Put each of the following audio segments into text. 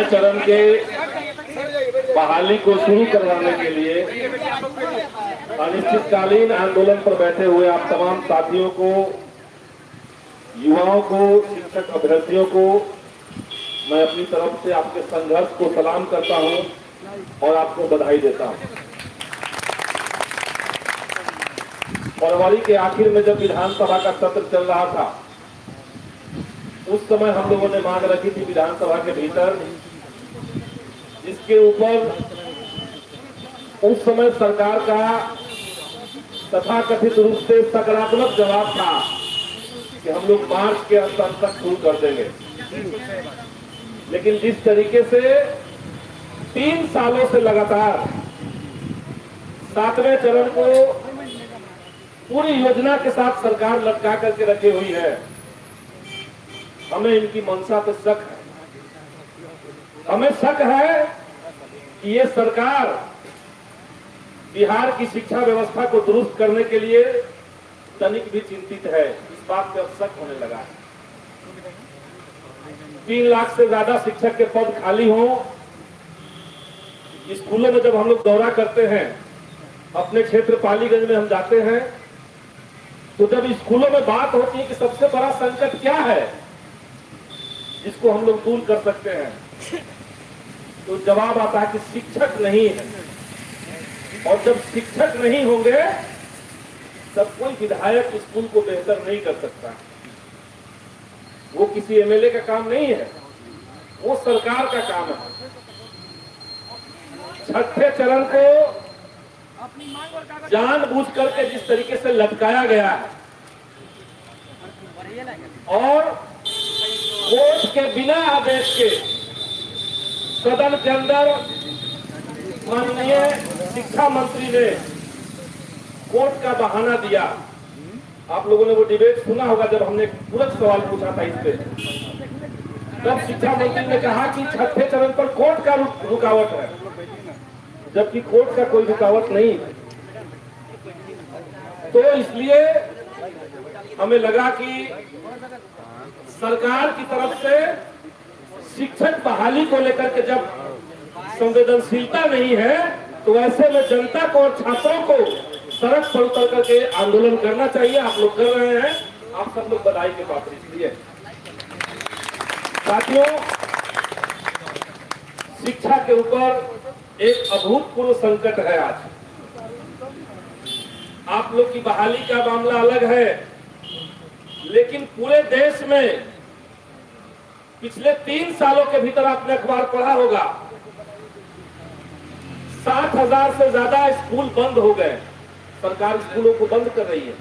चरण के बहाली को शुरू करवाने के लिए अनिश्चितकालीन आंदोलन पर बैठे हुए आप तमाम साथियों को, युवाओं को, शिक्षक अभ्यर्थियों को मैं अपनी तरफ से आपके संघर्ष को सलाम करता हूं और आपको बधाई देता हूं। फरवरी के आखिर में जब विधानसभा का सत्र चल रहा था, उस समय हम लोगों ने मांग रखी थी विधानसभा के भीतर, जिसके ऊपर उस समय सरकार का तथाकथित रूप से सकारात्मक जवाब था कि हम लोग मार्च के अंत तक शुरू कर देंगे। लेकिन जिस तरीके से 3 सालों से लगातार 7वें चरण को पूरी योजना के साथ सरकार लटका करके रखी हुई है, हमें इनकी मंशा पे शक है। हमें शक है कि ये सरकार बिहार की शिक्षा व्यवस्था को दुरुस्त करने के लिए तनिक भी चिंतित है। इस बात पे अब शक होने लगा है। 3 लाख से ज्यादा शिक्षक के पद खाली हों। स्कूलों में जब हम लोग दौरा करते हैं, अपने क्षेत्र पालीगंज में हम जाते हैं, तो जब स्कूलों में बात होती है कि सबसे बड़ा संकट क्या है जिसको हम लोग दूर कर सकते हैं, तो जवाब आता है कि शिक्षक नहीं है। और जब शिक्षक नहीं होंगे तब कोई विधायक स्कूल को बेहतर नहीं कर सकता। वो किसी एमएलए का काम नहीं है, वो सरकार का काम है। 6ठे चरण को जानबूझ करके जिस तरीके से लटकाया गया है और कोर्ट के बिना आदेश के सदन के अंदर माननीय शिक्षा मंत्री ने कोर्ट का बहाना दिया। आप लोगों ने वो डिबेट सुना होगा जब हमने तुरंत सवाल पूछा था इस पे। तब शिक्षा मंत्री ने कहा कि 6ठे चरण पर कोर्ट का रुकावट है, जबकि कोर्ट का कोई रुकावट नहीं है। तो इसलिए हमें लगा कि सरकार की तरफ से शिक्षक बहाली को लेकर के जब संवेदनशीलता नहीं है, तो ऐसे में जनता को और छात्रों को सड़क पर उतर करके आंदोलन करना चाहिए। आप लोग कर रहे हैं, आप सब लोग बधाई के पात्र। इसलिए साथियों, शिक्षा के ऊपर एक अभूतपूर्व संकट है आज। आप लोग की बहाली का मामला अलग है, लेकिन पूरे देश में पिछले 3 सालों के भीतर आपने अखबार पढ़ा होगा, 60,000 से ज्यादा स्कूल बंद हो गए। सरकार स्कूलों को बंद कर रही है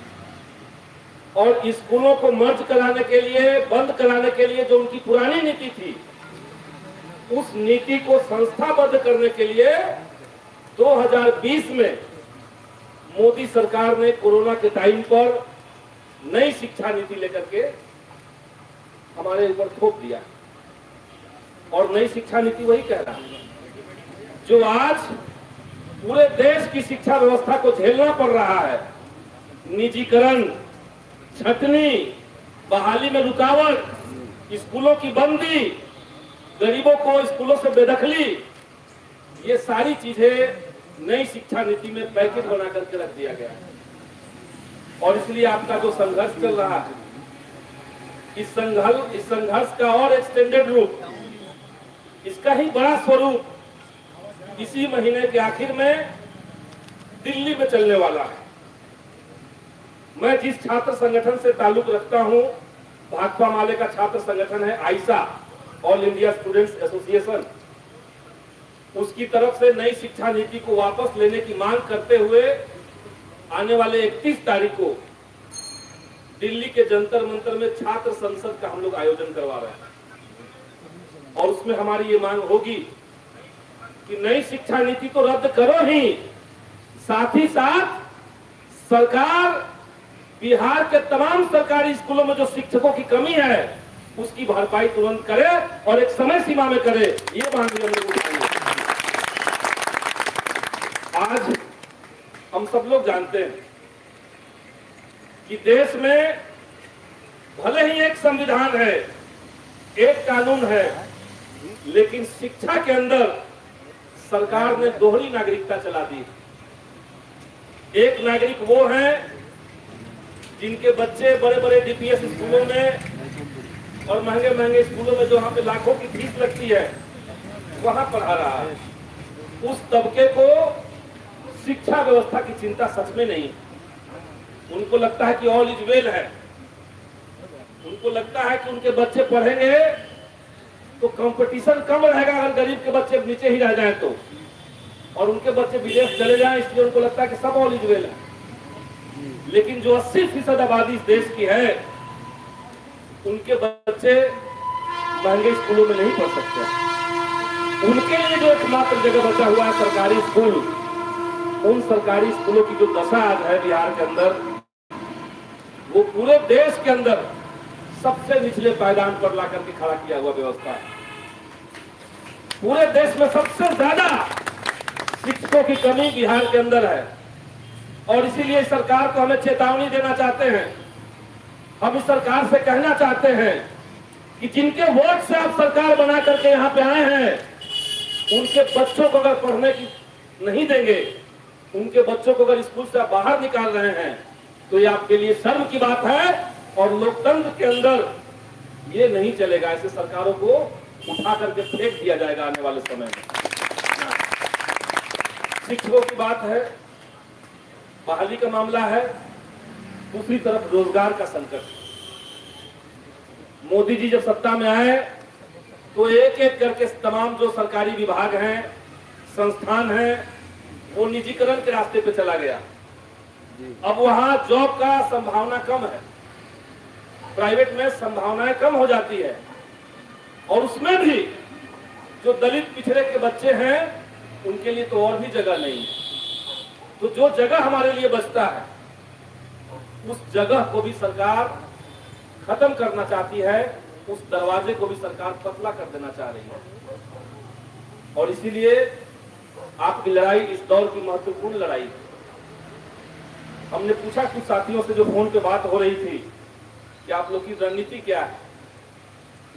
और स्कूलों को मर्ज कराने के लिए, बंद कराने के लिए जो उनकी पुरानी नीति थी, उस नीति को संस्थाबद्ध करने के लिए 2020 में मोदी सरकार ने कोरोना के टाइम पर नई शिक्षा नीति लेकर के हमारे ऊपर थोप दिया। और नई शिक्षा नीति वही कह रहा है जो आज पूरे देश की शिक्षा व्यवस्था को झेलना पड़ रहा है। निजीकरण, छटनी, बहाली में रुकावट, स्कूलों की बंदी, गरीबों को स्कूलों से बेदखली, ये सारी चीजें नई शिक्षा नीति में पैकेज बना करके रख दिया गया है। और इसलिए आपका जो संघर्ष चल रहा है, इस संघर्ष का और एक्सटेंडेड रूप, इसका ही बड़ा स्वरूप इसी महीने के आखिर में दिल्ली में चलने वाला है। मैं जिस छात्र संगठन से ताल्लुक रखता हूं, भाकपा माले का छात्र संगठन है आइसा, ऑल इंडिया स्टूडेंट्स एसोसिएशन, उसकी तरफ से नई शिक्षा नीति को वापस लेने की मांग करते हुए आने वाले 31 तारीख को दिल्ली के जंतर मंतर में छात्र संसद का हम लोग आयोजन करवा रहे हैं। और उसमें हमारी ये मांग होगी कि नई शिक्षा नीति तो रद्द करो ही, साथ ही साथ सरकार बिहार के तमाम सरकारी स्कूलों में जो शिक्षकों की कमी है उसकी भरपाई तुरंत करे और एक समय सीमा में करे। ये मांग हम लोग उठाएंगे। आज हम सब लोग जानते हैं कि देश में भले ही एक संविधान है, एक कानून है, लेकिन शिक्षा के अंदर सरकार ने दोहरी नागरिकता चला दी। एक नागरिक वो हैं जिनके बच्चे बड़े बड़े डीपीएस स्कूलों में और महंगे महंगे स्कूलों में जो वहां पे लाखों की फीस लगती है वहां पढ़ा रहा है। उस तबके को शिक्षा व्यवस्था की चिंता सच में नहीं। उनको लगता है कि ऑल इज वेल है। उनको लगता है कि उनके बच्चे पढ़ेंगे तो कंपटीशन कम रहेगा अगर गरीब के बच्चे नीचे ही रह जाएं तो, और उनके बच्चे विदेश चले जाएं, इसलिए उनको लगता है कि सब ऑल इज वेल है। लेकिन जो 80% आबादी इस देश की है, उनके बच्चे महंगे स्कूलों में नहीं पढ़ सकते। उनके लिए जो एकमात्र जगह बचा हुआ है सरकारी स्कूल, उन सरकारी स्कूलों की जो दशा आज है बिहार के अंदर, वो पूरे देश के अंदर सबसे निचले पायदान पर लाकर के खड़ा किया हुआ व्यवस्था है। पूरे देश में सबसे ज्यादा शिक्षकों की कमी बिहार के अंदर है, और इसीलिए सरकार को हमें चेतावनी देना चाहते हैं। हम इस सरकार से कहना चाहते हैं कि जिनके वोट से आप सरकार बना करके यहाँ पे आए हैं, उनके बच्चों को अगर पढ़ने की नहीं देंगे, उनके बच्चों को अगर स्कूल से आप बाहर निकाल रहे हैं, तो ये आपके लिए शर्म की बात है, और लोकतंत्र के अंदर ये नहीं चलेगा। ऐसे सरकारों को उठा करके फेंक दिया जाएगा आने वाले समय में। शिक्षकों की बात है, बहाली का मामला है, दूसरी तरफ रोजगार का संकट। मोदी जी जब सत्ता में आए तो एक एक करके तमाम जो सरकारी विभाग हैं, संस्थान हैं, वो निजीकरण के रास्ते पे चला गया। अब वहां जॉब का संभावना कम है, प्राइवेट में संभावनाएं कम हो जाती है, और उसमें भी जो दलित पिछड़े के बच्चे हैं उनके लिए तो और भी जगह नहीं है। तो जो जगह हमारे लिए बचता है, उस जगह को भी सरकार खत्म करना चाहती है, उस दरवाजे को भी सरकार पतला कर देना चाह रही है। और इसीलिए आपकी लड़ाई इस दौर की महत्वपूर्ण लड़ाई है। हमने पूछा कुछ साथियों से जो फोन पे बात हो रही थी कि आप लोग की रणनीति क्या है।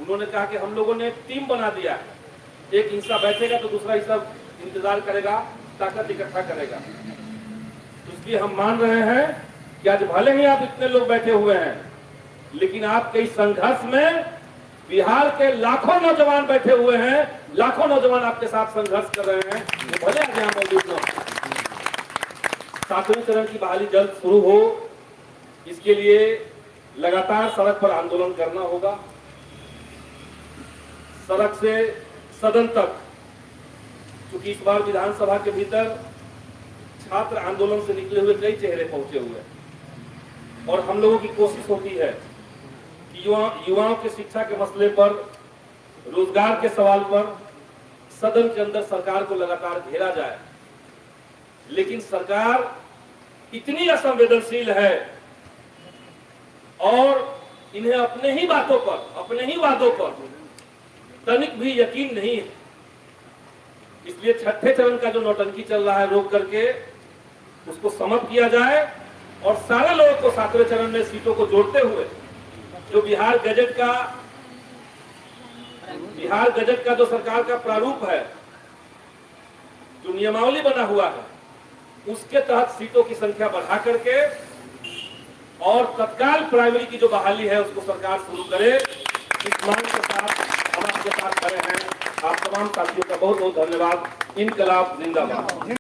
उन्होंने कहा कि हम लोगों ने एक टीम बना दिया, एक हिस्सा बैठेगा तो दूसरा हिस्सा इंतजार करेगा, ताकत इकट्ठा करेगा। तो इसलिए हम मान रहे हैं कि आज भले ही आप इतने लोग बैठे हुए हैं, लेकिन आपके इस संघर्ष में बिहार के लाखों नौजवान बैठे हुए हैं, लाखों नौजवान आपके साथ संघर्ष कर रहे हैं। तो भले आज यहाँ मौजूद हो। 7वें चरण की बहाली जल्द शुरू हो, इसके लिए लगातार सड़क पर आंदोलन करना होगा। सड़क से सदन तक, क्योंकि इस बार विधानसभा के भीतर छात्र आंदोलन से निकले हुए कई चेहरे पहुंचे हुए हैं, और हम लोगों की कोशिश होती है कि युवाओं के शिक्षा के मसले पर, रोजगार के सवाल पर सदन के अंदर सरकार को लगातार घेरा जाए। लेकिन सरकार इतनी असंवेदनशील है और इन्हें अपने ही बातों पर, अपने ही वादों पर तनिक भी यकीन नहीं है। इसलिए 6ठे चरण का जो नौटंकी चल रहा है, रोक करके उसको समाप्त किया जाए, और सारे लोगों को 7वें चरण में सीटों को जोड़ते हुए जो बिहार गजट का जो सरकार का प्रारूप है, जो नियमावली बना हुआ है, उसके तहत सीटों की संख्या बढ़ा करके और तत्काल प्राइमरी की जो बहाली है उसको सरकार शुरू करे। इस मांग के साथ हम आपके साथ खड़े हैं। आप तमाम साथियों का बहुत बहुत धन्यवाद। इनकलाब जिंदाबाद।